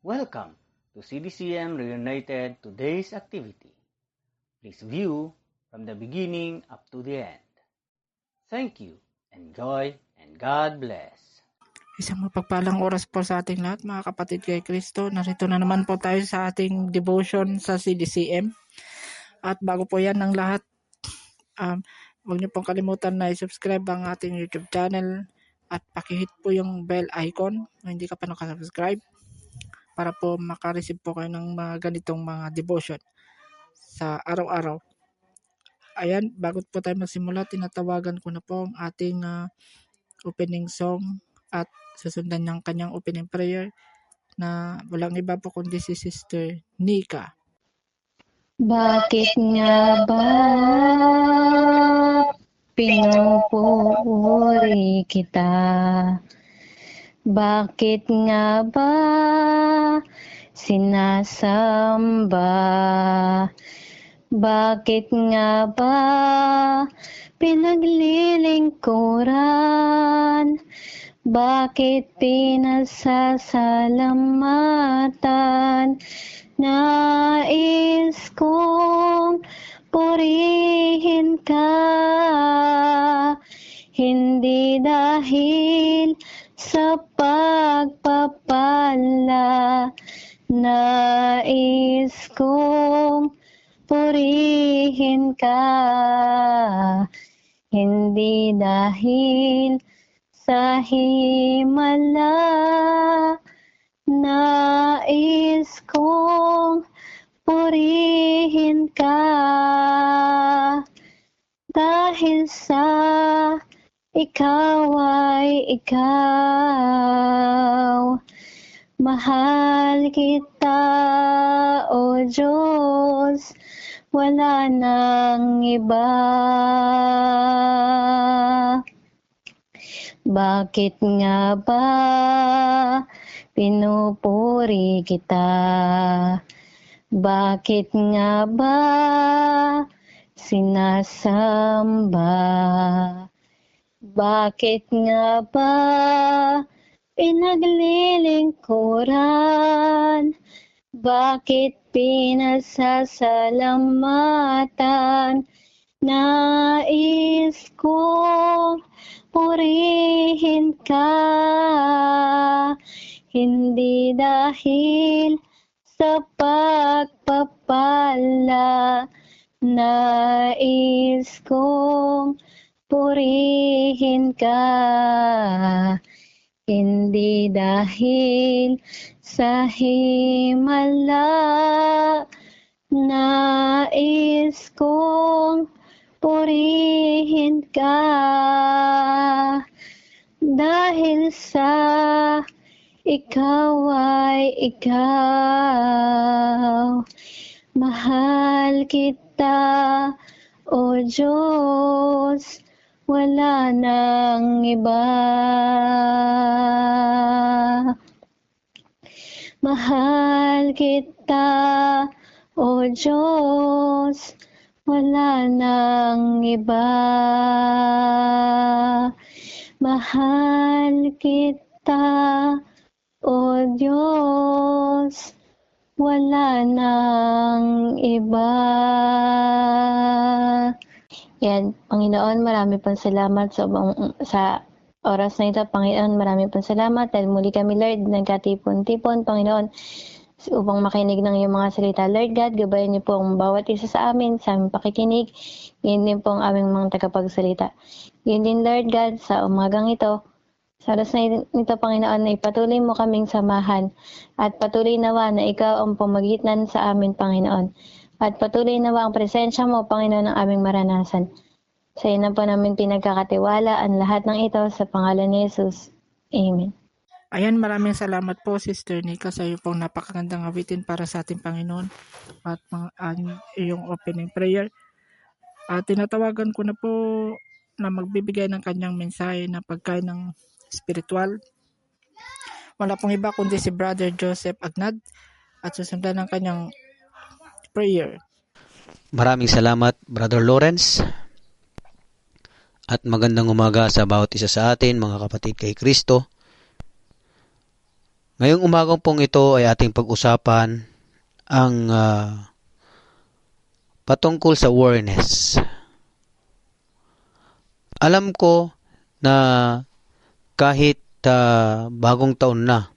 Welcome to CDCM Reunited Today's Activity. Please view from the beginning up to the end. Thank you, enjoy, and God bless. Isang mapagpalang oras po sa ating lahat, mga kapatid kay Kristo. Narito na naman po tayo sa ating devotion sa CDCM. At bago po yan ng lahat, huwag niyo pong kalimutan na i-subscribe ang ating YouTube channel at pakihit po yung bell icon kung hindi ka pa nakasubscribe para po makareceive po kayo ng mga ganitong mga devotion sa araw-araw. Ayan, bago po tayo magsimula, tinatawagan ko na po ang ating opening song at susundan ng kanyang opening prayer na walang iba po kundi si Sister Nika. Bakit nga ba pinupuri kita? Bakit nga ba sinasamba? Bakit nga ba pinaglilingkuran? Bakit pinasasalamatan? Nais kong purihin ka, hindi dahil sa pagpapala. Nais kong purihin ka, hindi dahil sa himala. Nais kong purihin ka, dahil sa ikaw ay ikaw. Mahal kita, O Diyos, wala nang iba. Bakit nga ba pinupuri kita? Bakit nga ba sinasamba? Bakit nga ba pinaglilingkuran? Bakit pinasasalamatan? Nais kong purihin ka, hindi dahil sa pagpapala. Nais kong purihin ka, hindi dahil sa himala. Nais kong purihin ka, dahil sa ikaw ay ikaw. Mahal kita, O Diyos, wala nang iba. Mahal kita, O Diyos, wala nang iba. Mahal kita, O Diyos, wala nang iba. Yan, Panginoon, marami pong salamat sa oras na ito. Panginoon, marami pong salamat dahil muli kami, Lord, nagkatipon-tipon, Panginoon, upang makinig ng iyong mga salita. Lord God, gabayan niyo po ang bawat isa sa amin, sa aming pakikinig. Yun din po ang aming mga tagapagsalita. Yun din, Lord God, sa umagang ito, sa oras na ito, Panginoon, na ipatuloy mo kaming samahan at patuloy nawa na ikaw ang pamagitnan sa amin, Panginoon. At patuloy nawa ang presensya mo, Panginoon, ng aming maranasan. Sa iyo na po namin pinagkakatiwala ang lahat ng ito sa pangalan ni Jesus. Amen. Ayan, maraming salamat po Sister Nika sa iyo pong napakagandang awitin para sa ating Panginoon at iyong opening prayer. Tinatawagan ko na po na magbibigay ng kanyang mensahe na pagkain ng spiritual. Wala pong iba kundi si Brother Joseph Agnad at susundan ng kanyang prayer. Maraming salamat, Brother Lawrence. At magandang umaga sa bawat isa sa atin, mga kapatid kay Kristo. Ngayong umagang pong ito ay ating pag-usapan ang patungkol sa awareness. Alam ko na kahit bagong taon na,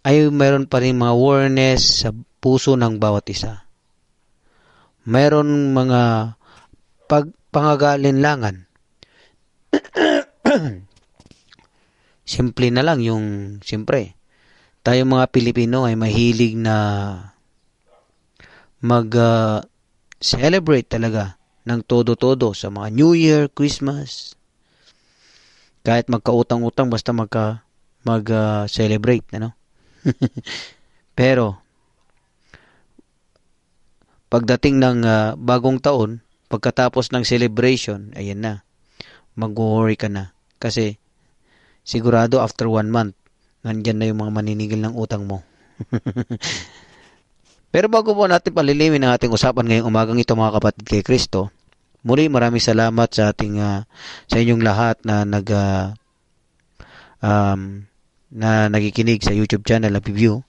ay mayroon pa rin mga awareness sa puso ng bawat isa. Mayroon mga pangagalinlangan. Simple na lang siyempre, tayo mga Pilipino ay mahilig na mag-celebrate talaga ng todo-todo sa mga New Year, Christmas. Kahit magkautang-utang basta mag-celebrate, ano? Pero pagdating ng bagong taon, pagkatapos ng celebration, ayan na, mag-worry ka na. Kasi sigurado after 1 month, nandyan na yung mga maninigil ng utang mo. Pero bago po natin palilimin ang ating usapan ngayong umagang ito, mga kapatid kay Kristo, muli maraming salamat sa sa inyong lahat na na nagikinig sa YouTube channel na View.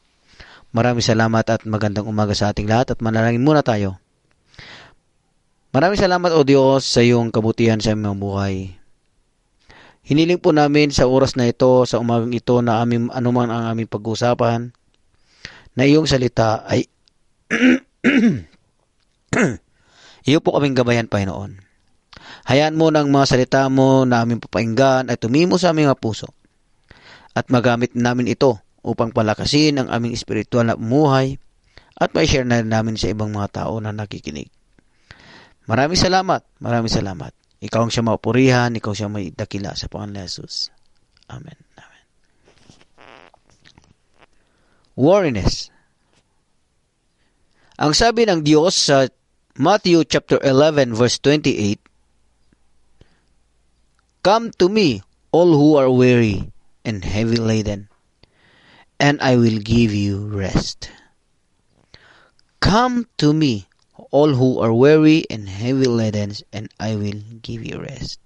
Maraming salamat at magandang umaga sa ating lahat at manalangin muna tayo. Maraming salamat, O Diyos, sa iyong kabutihan sa aming buhay. Hiniling po namin sa oras na ito, sa umagang ito, na anuman ang aming pag-uusapan, na iyong salita ay iyo po kaming gabayan, Panginoon. Hayaan mo ng mga salita mo na aming papainggan ay tumimo sa aming mga puso at magamit namin ito upang palakasin ang aming espiritual na umuhay at ma-share na namin sa ibang mga tao na nakikinig. Maraming salamat, maraming salamat. Ikaw ang siya mapurihan, ikaw siya may dakila sa Panginoon Jesus. Amen. Amen. Wariness. Ang sabi ng Diyos sa Matthew chapter 11 verse 28, "Come to me, all who are weary and heavy laden, and I will give you rest." Come to me, all who are weary and heavy laden, and I will give you rest.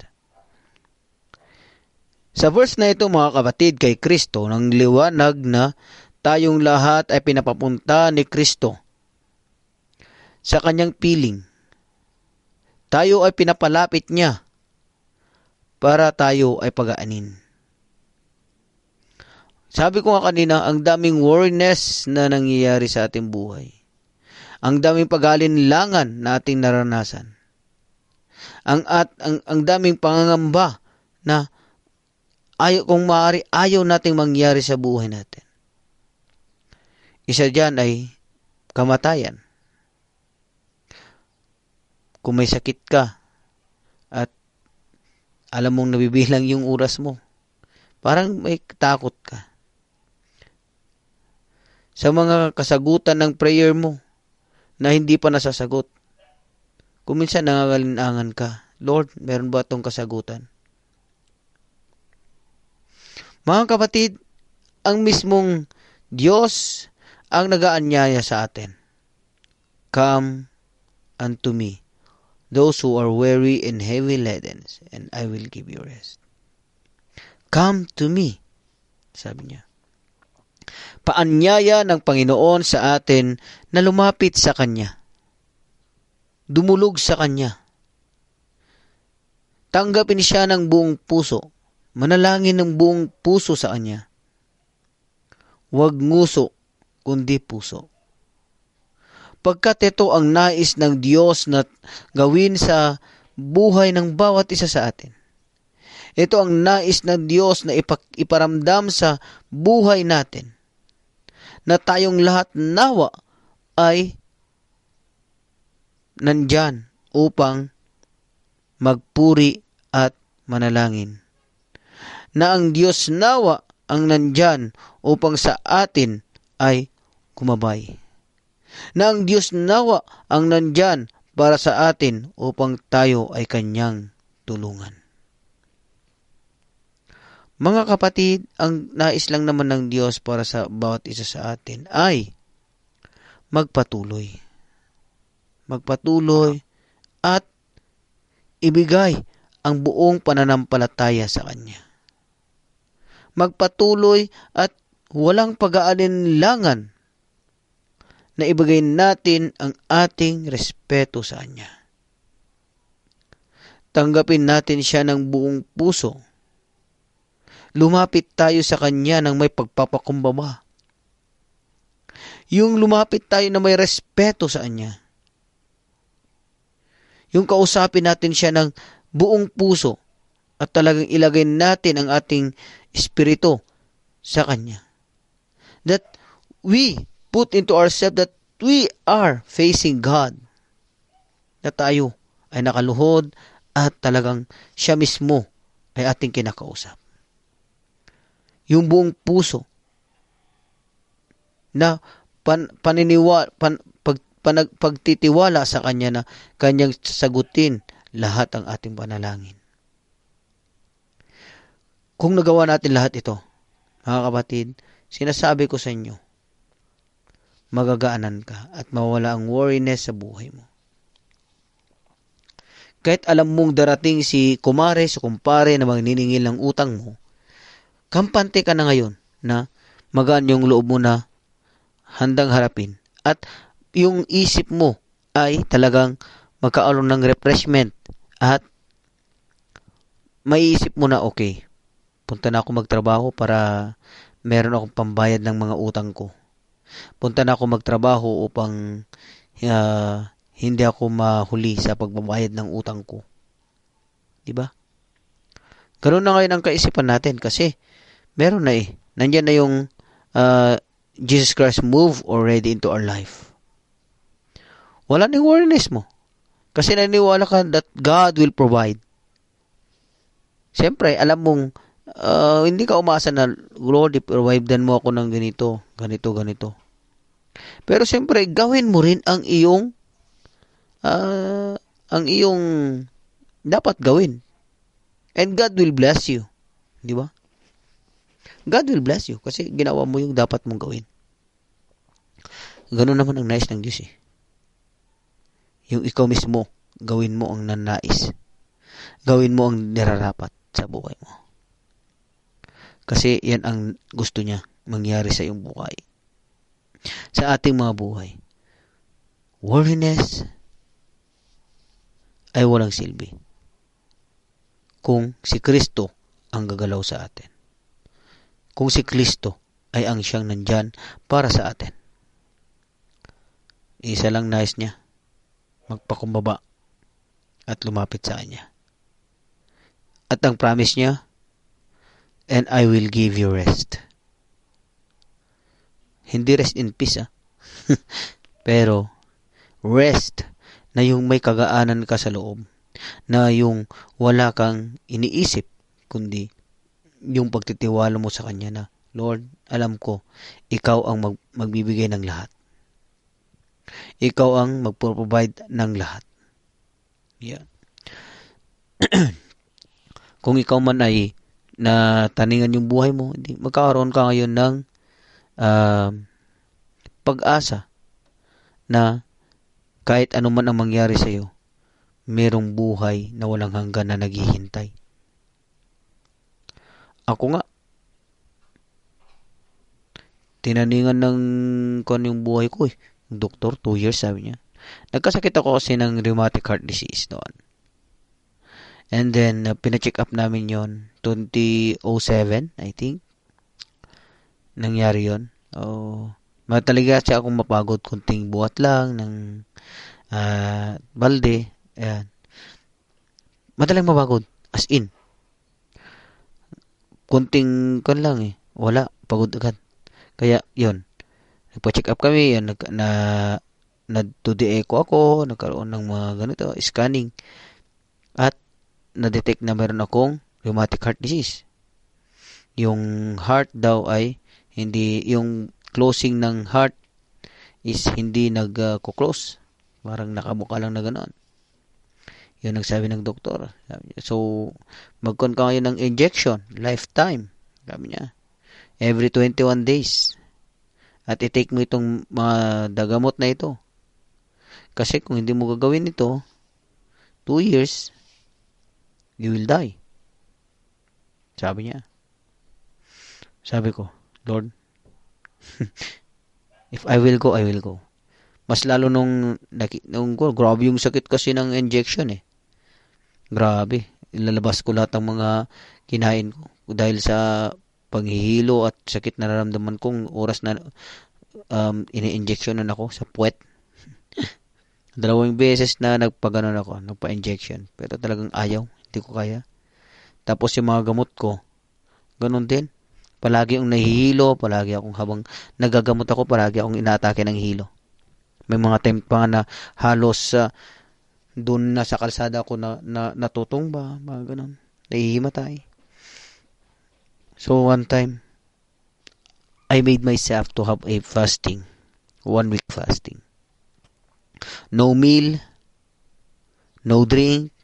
Sa verse na ito, mga kapatid, kay Kristo, nang liwanag na tayong lahat ay pinapapunta ni Kristo sa kanyang piling. Tayo ay pinapalapit niya para tayo ay pagaanin. Sabi ko nga kanina, ang daming worriness na nangyayari sa ating buhay. Ang daming pag-alinlangan na ating naranasan. Ang daming pangangamba na kung maaari ayaw nating mangyari sa buhay natin. Isa diyan ay kamatayan. Kung may sakit ka at alam mong nabibilang yung oras mo, parang may takot ka. Sa mga kasagutan ng prayer mo na hindi pa nasasagot, kung minsan nangangalinangan ka, Lord, meron ba itong kasagutan? Mga kapatid, ang mismong Diyos ang nag-aanyaya sa atin. Come unto me, those who are weary and heavy laden, and I will give you rest. Come to me, sabi niya. Paanyaya ng Panginoon sa atin na lumapit sa Kanya. Dumulog sa Kanya. Tanggapin siya ng buong puso. Manalangin ng buong puso sa Kanya. Huwag nguso, kundi puso. Pagkat ito ang nais ng Diyos na gawin sa buhay ng bawat isa sa atin. Ito ang nais ng Diyos na iparamdam sa buhay natin. Na tayong lahat nawa ay nandyan upang magpuri at manalangin. Na ang Diyos nawa ang nandyan upang sa atin ay kumabay. Na ang Diyos nawa ang nandyan para sa atin upang tayo ay Kanyang tulungan. Mga kapatid, ang nais lang naman ng Diyos para sa bawat isa sa atin ay magpatuloy. Magpatuloy at ibigay ang buong pananampalataya sa Kanya. Magpatuloy at walang pag-aalinlangan na ibigay natin ang ating respeto sa Kanya. Tanggapin natin siya ng buong puso. Lumapit tayo sa Kanya ng may pagpapakumbaba. Yung lumapit tayo na may respeto sa Kanya. Yung kausapin natin siya ng buong puso at talagang ilagay natin ang ating espiritu sa Kanya. That we put into ourselves that we are facing God. Na tayo ay nakaluhod at talagang siya mismo ay ating kinakausap. Yung buong puso na pagtitiwala sa Kanya na Kanyang sagutin lahat ang ating panalangin. Kung nagawa natin lahat ito, mga kapatid, sinasabi ko sa inyo, magagaanan ka at mawala ang worriness sa buhay mo. Kahit alam mong darating si kumare, si kumpare na magniningil ng utang mo, kampante ka na ngayon na magaan yung loob mo na handang harapin. At yung isip mo ay talagang magkaroon ng refreshment at maiisip mo na okay, punta na ako magtrabaho para meron akong pambayad ng mga utang ko. Punta na ako magtrabaho upang hindi ako mahuli sa pagbabayad ng utang ko. Diba? Ganoon na ngayon ang kaisipan natin kasi meron na eh. Nandiyan na yung Jesus Christ move already into our life. Wala na yung worriness mo. Kasi naniniwala ka that God will provide. Siyempre, alam mong hindi ka umasa na, Lord, i-providean mo ako ng ganito, ganito. Pero siyempre, gawin mo rin ang iyong dapat gawin. And God will bless you. Di ba? God will bless you kasi ginawa mo yung dapat mong gawin. Ganun naman ang nais ng Diyos eh. Yung ikaw mismo, gawin mo ang nanais. Gawin mo ang nararapat sa buhay mo. Kasi yan ang gusto niya mangyari sa iyong buhay. Sa ating mga buhay. Worriness ay walang silbi kung si Kristo ang gagalaw sa atin. Kung si Kristo ay ang siyang nandyan para sa atin. Isa lang nais niya, magpakumbaba at lumapit sa Kanya. At ang promise niya, and I will give you rest. Hindi rest in peace pero rest na yung may kagaanan ka sa loob. Na yung wala kang iniisip, kundi yung pagtitiwala mo sa Kanya na, Lord, alam ko, Ikaw ang magbibigay ng lahat. Ikaw ang magproprovide ng lahat. Yeah. Kung ikaw man ay nataningan yung buhay mo, hindi, magkakaroon ka ngayon ng pag-asa na kahit ano man ang mangyari sa iyo, merong buhay na walang hanggan na naghihintay. Ako nga, tinaningan ng yung buhay ko eh. Yung doktor, 2 years sabi niya. Nagkasakit ako kasi ng rheumatic heart disease noon. And then, pina-check up namin yon 2007, I think. Nangyari yon. Matalaga siya akong mapagod. Kunting buhat lang ng balde. Ayan. Madaling mapagod. As in. Kunting kan lang eh. Wala. Pagod agad. Kaya, yon. Nagpa-check up kami. Yan, na-2D echo ako. Nagkaroon ng mga ganito. Scanning. At na-detect na meron akong rheumatic heart disease. Yung heart daw ay hindi, yung closing ng heart is hindi nag-close. Parang nakabuka lang na gano'n. Yun ang sabi ng doktor. So, magkon ka ngayon ng injection, lifetime. Sabi niya. Every 21 days. At i-take mo itong mga dagamot na ito. Kasi kung hindi mo gagawin ito, 2 years, you will die. Sabi niya. Sabi ko, Lord, If I will go, I will go. Mas lalo nung grabe yung sakit kasi ng injection eh. Grabe. Ilalabas ko lahat ng mga kinain ko. Dahil sa panghihilo at sakit na nararamdaman kong oras na ini-injectionan ako sa puwet. 2 beses na nagpaganon ako, nagpa-injection. Pero talagang ayaw, hindi ko kaya. Tapos yung mga gamot ko, ganun din. Palagi akong nahihilo, palagi akong habang nagagamot ako, palagi akong inaatake ng hilo. May mga time pa na halos doon na sa kalsada ako na natutumba, mga ganun. Nahihimatay. So one time, I made myself to have a fasting. 1 week fasting. No meal, no drink,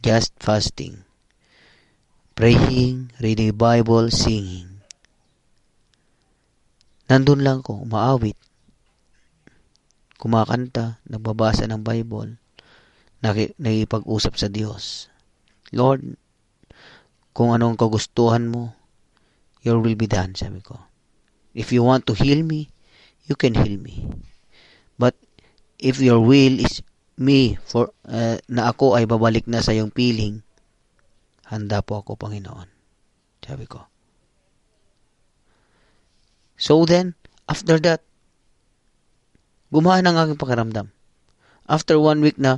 just fasting. Praying, reading the Bible, singing. Nandun lang ko, umaawit. Kumakanta, nagbabasa ng Bible, nakipag-usap sa Diyos. Lord, kung anong kagustuhan mo, your will be done, sabi ko. If you want to heal me, you can heal me. But if your will is me na ako ay babalik na sa iyong piling, handa po ako, Panginoon. Sabi ko. So then, after that, gumaan ang aking pakiramdam. After 1 week na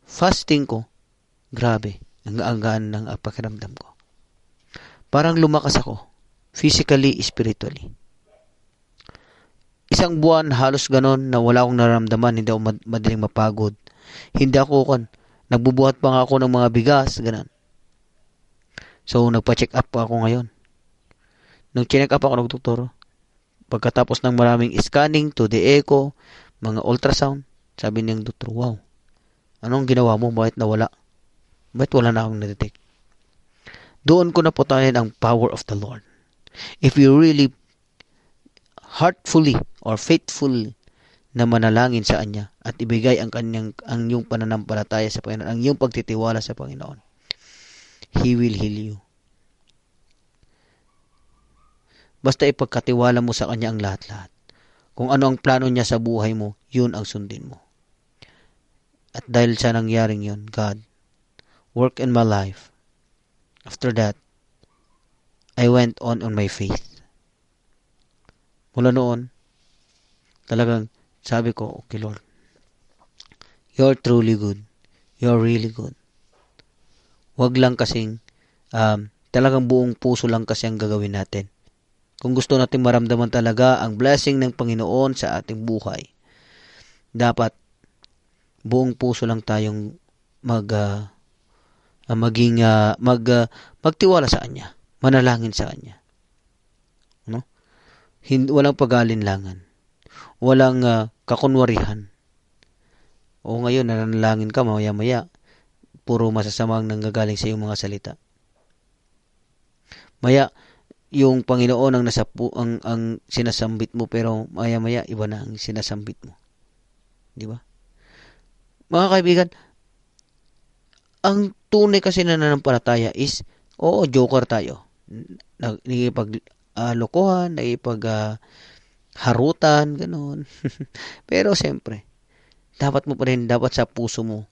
fasting ko, grabe, ang gaan ng pakiramdam ko. Parang lumakas ako, physically, spiritually. 1 buwan, halos ganon, na wala akong nararamdaman, hindi ako madaling mapagod. Hindi ako, nagbubuhat pa nga ako ng mga bigas, ganon. So, nagpa-check up pa ako ngayon. Nung check up ako ng doktor, pagkatapos ng maraming scanning, to the echo, mga ultrasound, sabi niyang doktor, wow, anong ginawa mo? Bakit nawala? Bakit wala na akong na-detect? Doon ko naputayan ang power of the Lord. If you really heartfully or faithfully na manalangin sa Kanya at ibigay ang iyong pananampalataya sa Panginoon, ang iyong pagtitiwala sa Panginoon, He will heal you. Basta ipagkatiwala mo sa Kanya ang lahat-lahat. Kung ano ang plano niya sa buhay mo, yun ang sundin mo. At dahil sa nangyaring yun, God, work in my life. After that, I went on my faith. Mula noon, talagang sabi ko, okay Lord, you're truly good. You're really good. Wag lang kasing, talagang buong puso lang kasi ang gagawin natin. Kung gusto natin maramdaman talaga ang blessing ng Panginoon sa ating buhay, dapat buong puso lang tayong magtiwala sa Kanya, manalangin sa Kanya. No? Walang pag-alinlangan, walang kakunwarihan. O ngayon, nanalangin ka, maya-maya, puro masasamang nanggagaling sa iyong mga salita. Maya, yung Panginoon ang sinasambit mo, pero maya-maya iba na ang sinasambit mo. Di ba? Mga kaibigan, ang tunay kasi na nananampalataya is, oo, joker tayo. Nakipag-lokohan, harutan, gano'n. Pero siyempre, dapat sa puso mo,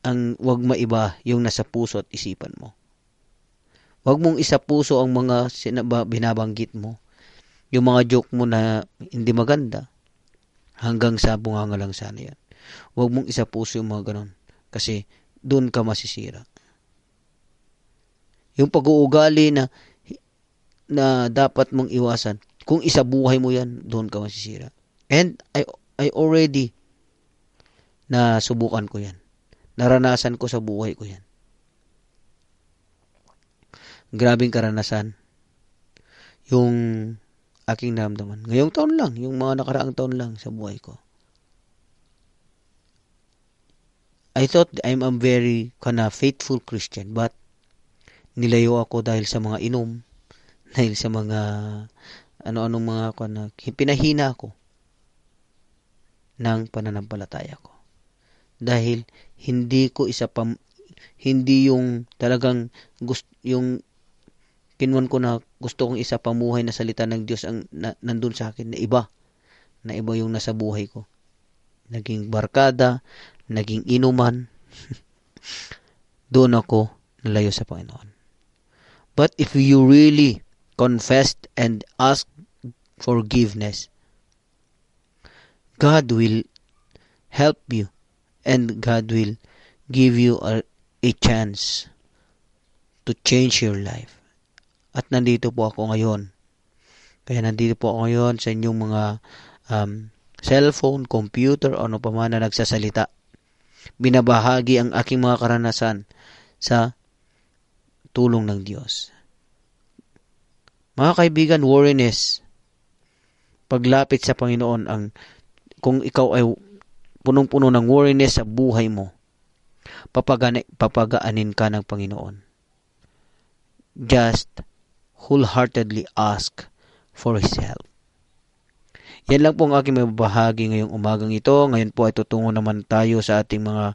ang wag maiba yung nasa puso at isipan mo. Wag mong isa puso ang mga binabanggit mo. Yung mga joke mo na hindi maganda, hanggang sa bunganga lang sana yan. Wag mong isa puso yung mga ganon. Kasi doon ka masisira. Yung pag-uugali na dapat mong iwasan, kung isa buhay mo yan, doon ka masisira. And I already nasubukan ko yan. Naranasan ko sa buhay ko yan. Grabing karanasan yung aking naramdaman. Ngayong taon lang, yung mga nakaraang taon lang sa buhay ko. I thought I'm a very faithful Christian, but nilayo ako dahil sa mga inom, dahil sa mga ano-anong mga pinahina ako ng pananampalataya ko. Dahil hindi yung talagang yung Kinuan ko na gusto kong isa pamuhay na salita ng Diyos ang nandun sa akin na iba yung nasa buhay ko. Naging barkada, naging inuman. Doon ako nalayo sa Panginoon. But if you really confessed and asked forgiveness, God will help you and God will give you a chance to change your life. At nandito po ako ngayon. Kaya nandito po ako ngayon sa inyong mga cellphone, computer, o ano pa man na nagsasalita. Binabahagi ang aking mga karanasan sa tulong ng Diyos. Mga kaibigan, worriness, paglapit sa Panginoon, kung ikaw ay punong-puno ng worriness sa buhay mo, papagaanin ka ng Panginoon. Just wholeheartedly ask for His help. Yan lang po ang aking mabahagi ngayong umagang ito. Ngayon po ay tutungo naman tayo sa ating mga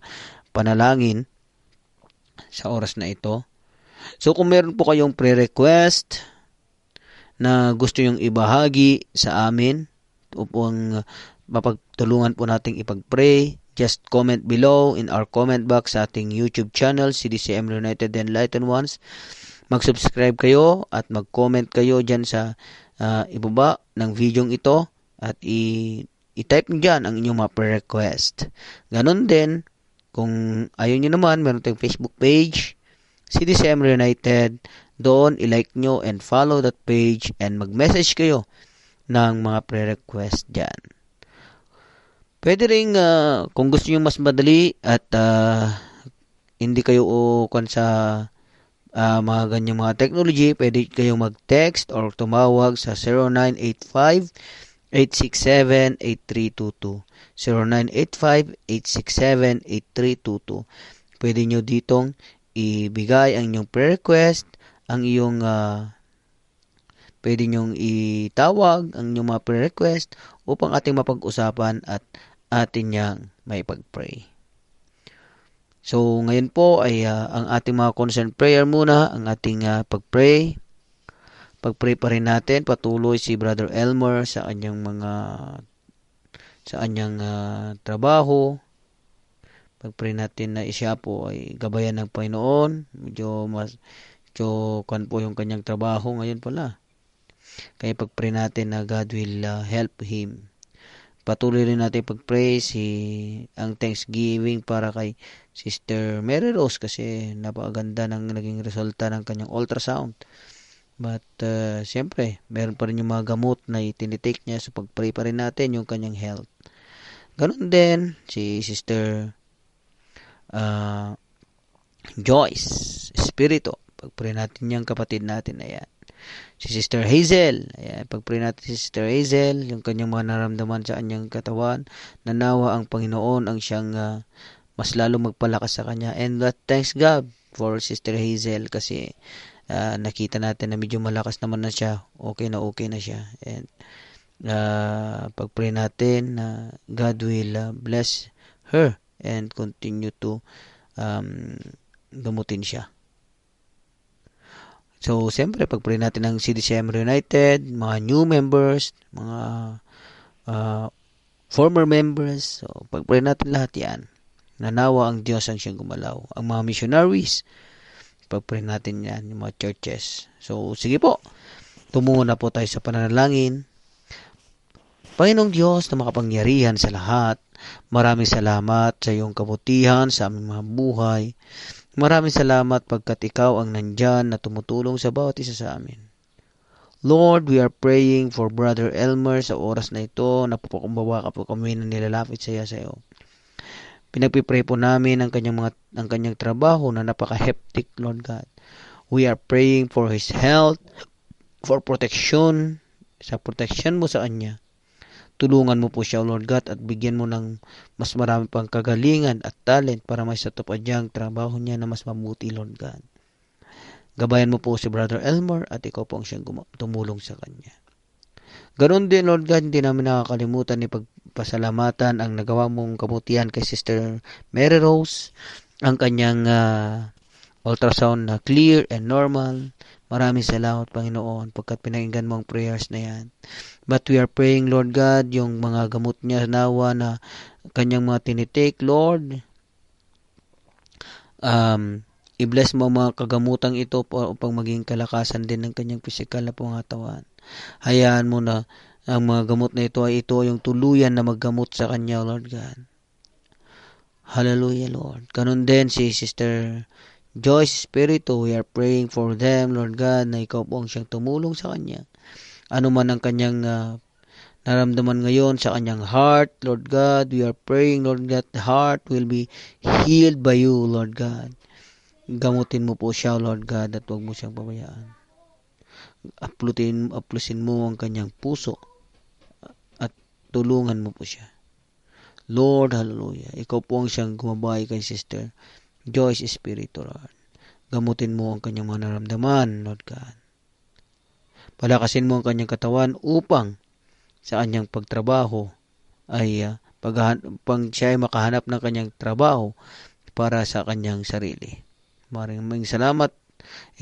panalangin sa oras na ito. So kung meron po kayong pre-request na gusto yung ibahagi sa amin upang mapagtulungan po nating ipag-pray, just comment below in our comment box sa ating YouTube channel, CDCM Reunited and Enlightened Ones. Mag-subscribe kayo at mag-comment kayo dyan sa ibaba ng video ito at i-type nyo dyan ang inyong mga pre-request. Ganon din, kung ayaw nyo naman, meron tayong Facebook page, CDCM Reunited. Doon, i-like nyo and follow that page and mag-message kayo ng mga pre-request dyan. Pwede rin, kung gusto nyo mas madali at hindi kayo sa mga ganyang mga technology, pwede kayong mag-text or tumawag sa 0985-867-8322. 0985-867-8322. Pwede nyo ditong ibigay ang inyong pre-request, ang iyong pwede nyong itawag ang inyong mga pre-request upang ating mapag-usapan at atin niyang may pag-pray. So, ngayon po ay ang ating mga concerned prayer muna, ang ating pag-pray. Pag-pray pa rin natin, patuloy si Brother Elmer sa kanyang trabaho. Pag-pray natin na siya po ay gabayan ng Panginoon. Medyo kan po yung kanyang trabaho ngayon pala. Kaya pag-pray natin na God will help him. Patuloy rin natin pag-pray ang Thanksgiving para kay Sister Mary Rose kasi napakaganda ng naging resulta ng kanyang ultrasound. But siyempre, meron pa rin yung mga gamot na itinitake niya, so pag-pray pa rin natin yung kanyang health. Ganon din si Sister Joyce Espiritu. Pag-pray natin yung kapatid natin. Ayan. Si Sister Hazel. Ayan. Pag-pray natin si Sister Hazel, yung kanyang mga naramdaman sa kanyang katawan, nanawa ang Panginoon ang siyang mas lalo magpalakas sa kanya. And thanks God for Sister Hazel kasi nakita natin na medyo malakas naman na siya. Okay na siya. And pag-pray natin na God will bless her and continue to gamutin siya. So, siyempre, pag-pray natin ng CDCM Reunited, mga new members, mga former members, so pag-pray natin lahat yan. Nanawa ang Diyos ang siyang gumalaw. Ang mga missionaries, pag-pray natin yan, yung mga churches. So, sige po, tumungo na po tayo sa pananalangin. Panginoong Diyos na makapangyarihan sa lahat, maraming salamat sa iyong kabutihan sa aming mga buhay. Maraming salamat pagkat ikaw ang nandyan na tumutulong sa bawat isa sa amin. Lord, we are praying for Brother Elmer sa oras na ito na pupukumbawa ka po kami na nilalapit sa iyo. Pinagpipray po namin ang kanyang trabaho na napaka-hectic, Lord God. We are praying for his health, for protection, sa protection mo sa kanya. Tulungan mo po siya, Lord God, at bigyan mo ng mas marami pang kagalingan at talent para may satupad niyang trabaho niya na mas mabuti, Lord God. Gabayan mo po si Brother Elmer at ikaw po ang siyang tumulong sa kanya. Ganon din, Lord God, hindi namin nakakalimutan ni pagpasalamatan ang nagawa mong kabutihan kay Sister Mary Rose, ang kanyang ultrasound na clear and normal. Maraming salamat, Panginoon, pagkat pinakinggan mo ang prayers na yan. But we are praying, Lord God, yung mga gamot niya nawa na kanyang mga tinitake, Lord, i-bless mo ang mga kagamutang ito upang maging kalakasan din ng kanyang physical na pangatawan. Hayaan mo na ang mga gamot na ito yung tuluyan na maggamot sa kanya, Lord God. Hallelujah, Lord. Ganun din si Sister Joyce Espiritu, we are praying for them, Lord God, na ikaw po ang siyang tumulong sa kanya. Ano man ang kanyang naramdaman ngayon sa kanyang heart, Lord God, we are praying, Lord God, the heart will be healed by you, Lord God. Gamutin mo po siya, Lord God, at huwag mo siyang pabayaan. Aplusin mo ang kanyang puso at tulungan mo po siya. Lord, hallelujah. Ikaw po ang siyang gumabay kay Sister Joyce Espiritu, Lord. Gamutin mo ang kanyang mga naramdaman, Lord God. Palakasin mo ang kanyang katawan upang sa kanyang pagtrabaho ay pag siya ay makahanap ng kanyang trabaho para sa kanyang sarili. Maraming salamat.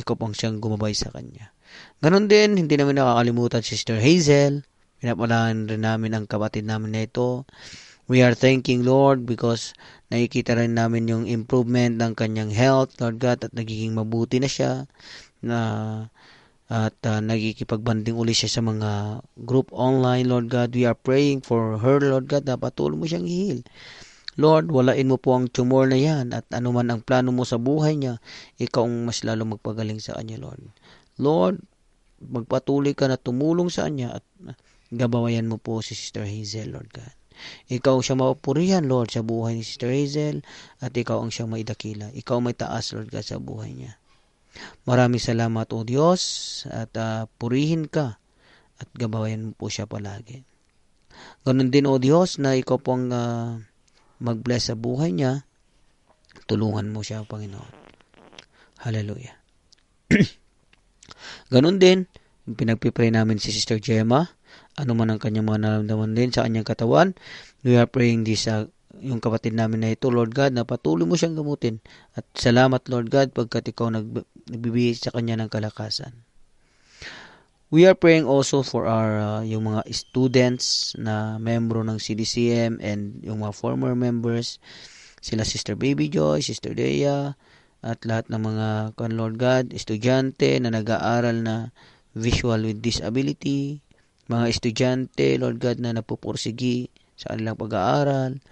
Ikaw pang siyang gumabay sa kanya. Ganon din, hindi namin nakakalimutan Sister Hazel. Pinapalaan rin namin ang kapatid namin na ito. We are thanking Lord because nakikita rin namin yung improvement ng kanyang health, Lord God, at nagiging mabuti na siya. At nagkikipagbanding uli siya sa mga group online, Lord God. We are praying for her, Lord God, na patuloy mo siyang i-heal. Lord, walain mo po ang tumor na yan at anuman ang plano mo sa buhay niya, ikaw ang mas lalo magpagaling sa kanya, Lord. Lord, magpatuloy ka na tumulong sa kanya at gabawayan mo po si Sister Hazel, Lord God. Ikaw siya mapupurihan, Lord, sa buhay ni Sister Hazel at ikaw ang siyang maidakila. Ikaw may taas, Lord God, sa buhay niya. Maraming salamat, O Diyos, at purihin ka at gabawayan mo po siya palagi. Ganon din, O Diyos, na ikaw pong mag-bless sa buhay niya. Tulungan mo siya, Panginoon. Hallelujah. Ganon din, pinagpipray namin si Sister Gemma. Ano man ang kanyang mga nararamdaman din sa kanyang katawan. We are praying this yung kapatid namin na ito, Lord God, na patuloy mo siyang gamutin. At salamat, Lord God, pagkat ikaw nagbibigay sa kanya ng kalakasan. We are praying also for our yung mga students na membro ng CDCM and yung mga former members, sila Sister Baby Joy, Sister Dea, at lahat ng mga, Lord God, estudyante na nag-aaral na visual with disability, mga estudyante, Lord God, na napupursigi sa kanilang pag-aaral.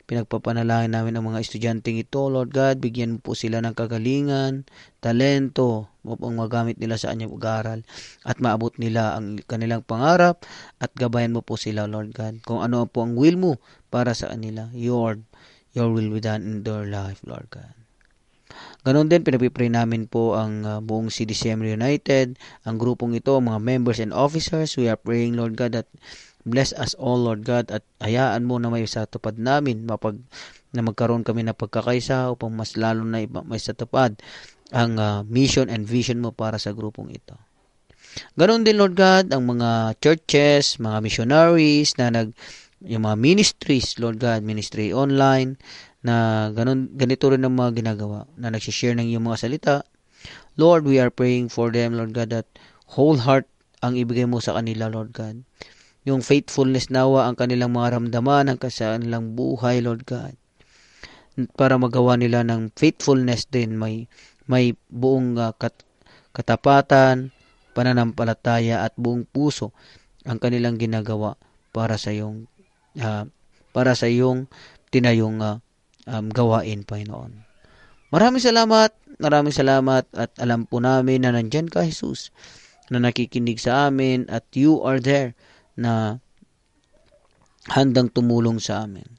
Pinagpapanalangin namin ang mga estudyanteng ito, Lord God, bigyan mo po sila ng kagalingan, talento, upang magamit nila sa kanyang pag-aaral at maabot nila ang kanilang pangarap at gabayan mo po sila, Lord God. Kung ano po ang will mo para sa kanila, your will be done in their life, Lord God. Ganon din, pinapipray namin po ang buong CDCM Reunited, ang grupong ito, mga members and officers. We are praying, Lord God, that bless us all, Lord God, at hayaan mo na may satupad namin, na magkaroon kami ng pagkakaisa upang mas lalo na may satupad ang mission and vision mo para sa grupong ito. Ganon din, Lord God, ang mga churches, mga missionaries, yung mga ministries, Lord God, ministry online, na ganito rin ang mga ginagawa, na nagsishare ng iyong mga salita. Lord, we are praying for them, Lord God, that whole heart ang ibigay mo sa kanila, Lord God. Yung faithfulness nawa ang kanilang mga ramdaman, ang kanilang buhay, Lord God. Para magawa nila ng faithfulness din, may buong katapatan, pananampalataya at buong puso ang kanilang ginagawa para sa iyong tinayong gawain, Panginoon. Maraming salamat at alam po namin na nandyan ka, Jesus, na nakikinig sa amin at you are there na handang tumulong sa amin.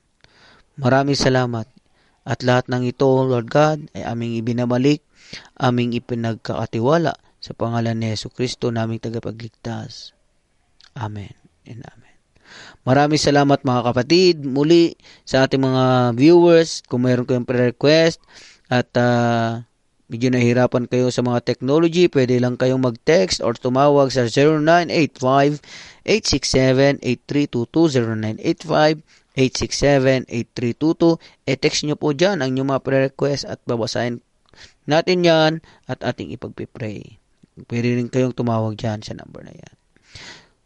Maraming salamat at lahat ng ito, Lord God, ay aming ibinabalik, aming ipinagkakatiwala sa pangalan ni Jesucristo naming tagapagligtas. Amen and amen. Maraming salamat mga kapatid muli sa ating mga viewers. Kung mayroon kayong pre-request at medyo nahihirapan kayo sa mga technology, pwede lang kayong mag-text or tumawag sa 0985-867-8322, 0985-867-8322. E-text nyo po dyan ang inyong mga pre-request at babasahin natin yan at ating ipagpipray. Pwede rin kayong tumawag dyan sa number na yan.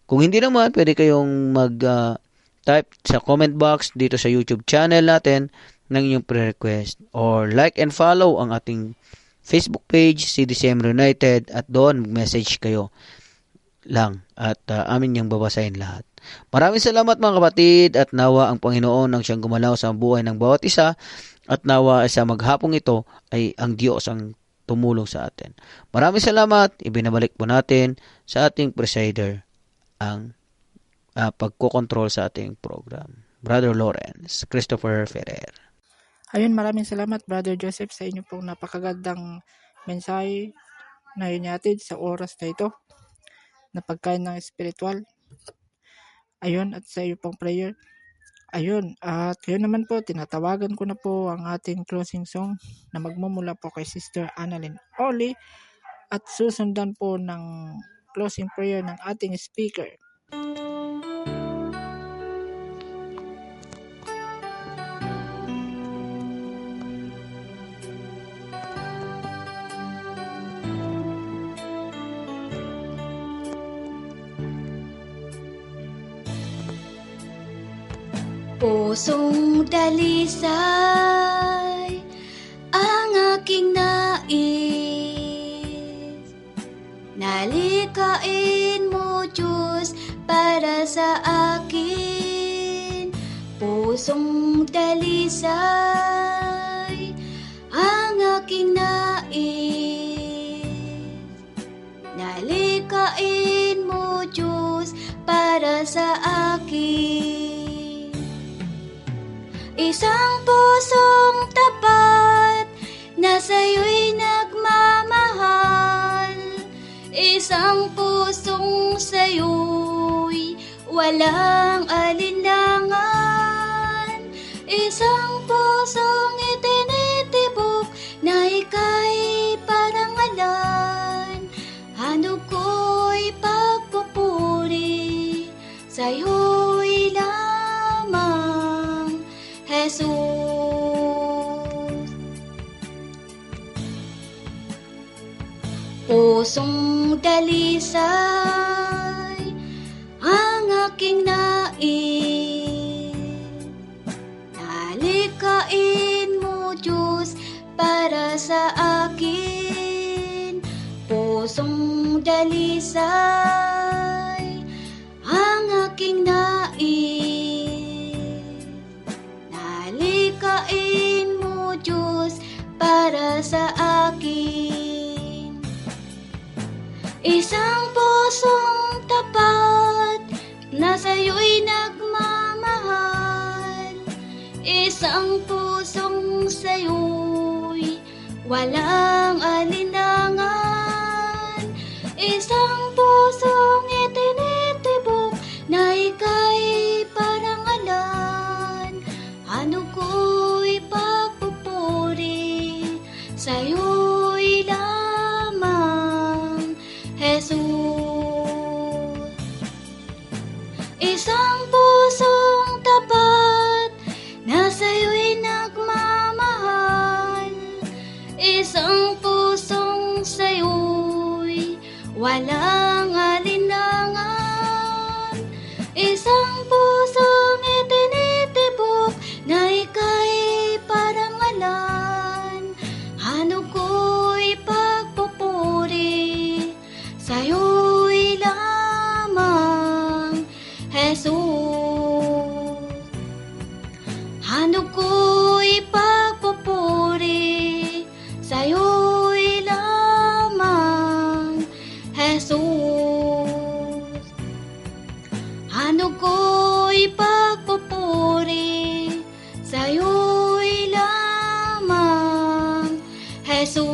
Kung hindi naman, pwede kayong mag-type sa comment box dito sa YouTube channel natin ng inyong pre-request. Or like and follow ang ating Facebook page, CDCM Reunited, at doon mag-message kayo lang at amin niyang babasahin lahat. Maraming salamat mga kapatid at nawa ang Panginoon ang siyang gumalaw sa buhay ng bawat isa at nawa sa maghapong ito ay ang Diyos ang tumulong sa atin. Maraming salamat. Ibinabalik po natin sa ating presider ang pagkokontrol sa ating program. Brother Lawrence Christopher Ferrer. Ayun, maraming salamat Brother Joseph sa inyo pong napakagandang mensahe na inyatid sa oras na ito na pagkain ng espiritual. Ayun, at sa iyo pong prayer. Ayun, at ngayon naman po, tinatawagan ko na po ang ating closing song na magmumula po kay Sister Annalyn Oli at susundan po ng closing prayer ng ating speaker. Pusong dalisay ang aking nais, nalikain mo Diyos para sa akin. Pusong dalisay ang aking nais, nalikain mo Diyos para sa akin. Isang pusong tapat na sa'yo'y nagmamahal, isang pusong sa'yo'y walang alinlangan, isang pusong itinitibok na ika'y parangalan. Hanap ko'y pagpupuri sa'yo'y lamang, Jesus. Pusong dalisay ang aking nais, nalikain mo Diyos para sa akin. Pusong dalisay ang aking nais, nalikain mo Diyos para sa akin. Isang pusong tapat na sa'yo'y nagmamahal, isang pusong sa'yo'y walang alinlangan, isang pusong itinitibok na ika'y parangalan. Ano ko'y pagpupuri sa'yo'y lamang, Jesus. Isang pusong tapat na sa'yo'y nagmamahal, isang pusong sa'yo'y walang alinlangan, isang pusong itinitibok na ika'y parangalan. Ano ko'y pagpupuri sa'yo'y lamang, Jesus. Ano ko'y pagpupuri sa'yo'y lamang, Jesus. Ano ko'y pagpupuri sa'yo'y lamang, Jesus.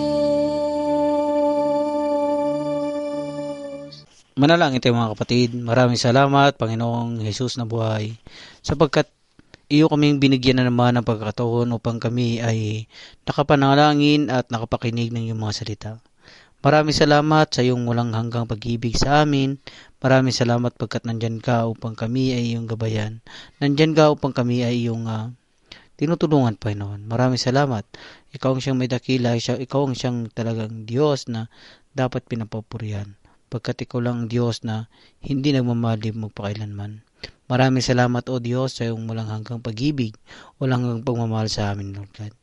Manalangin tayo mga kapatid. Maraming salamat, Panginoong Jesus na buhay, sapagkat iyo kaming binigyan na naman ng pagkakataon upang kami ay nakapanalangin at nakapakinig ng iyong mga salita. Maraming salamat sa iyong walang hanggang pag-ibig sa amin. Maraming salamat pagkat nandyan ka upang kami ay iyong gabayan. Nandyan ka upang kami ay iyong tinutulungan, Panginoon. Maraming salamat. Ikaw ang siyang may dakila. Ikaw ang siyang talagang Diyos na dapat pinapupurihan, pagkat ikaw lang ang Diyos na hindi nagmamalim magpakailanman. Maraming salamat, O Diyos, sa iyong walang hanggang pag-ibig, walang hanggang pagmamahal sa amin, Lord God.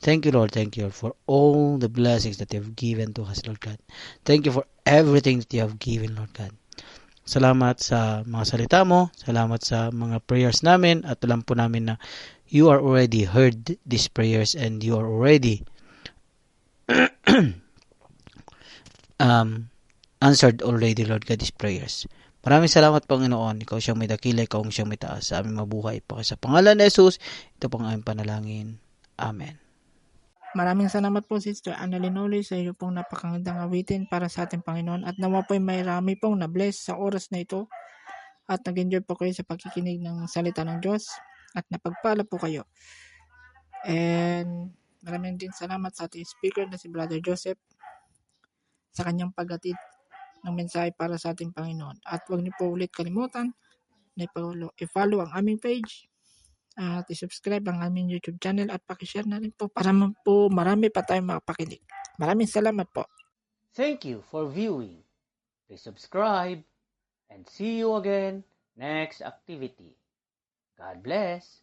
Thank you, Lord. Thank you, Lord, for all the blessings that you have given to us, Lord God. Thank you for everything that you have given, Lord God. Salamat sa mga salita mo. Salamat sa mga prayers namin. At alam po namin na you are already heard these prayers and you are already answered already, Lord God, these prayers. Maraming salamat, Panginoon. Ikaw siyang may dakila, ikaw siyang may taas sa aming mabuhay. Sa pangalan ni Jesus, ito pang aming panalangin. Amen. Maraming salamat po Sister Annalyn Oli sa iyo pong napakagandang awitin para sa ating Panginoon at nawa po may marami pong na-bless sa oras na ito at nag-enjoy po kayo sa pagkikinig ng salita ng Diyos at napagpala po kayo. And maraming din salamat sa ating speaker na si Brother Joseph sa kanyang paghatid ng mensahe para sa ating Panginoon. At huwag niyo po ulit kalimutan na i-follow ang aming page at i-subscribe ang aming YouTube channel at pakishare na rin po para po marami pa tayong makapakinig. Maraming salamat po. Thank you for viewing. Please subscribe and see you again next activity. God bless.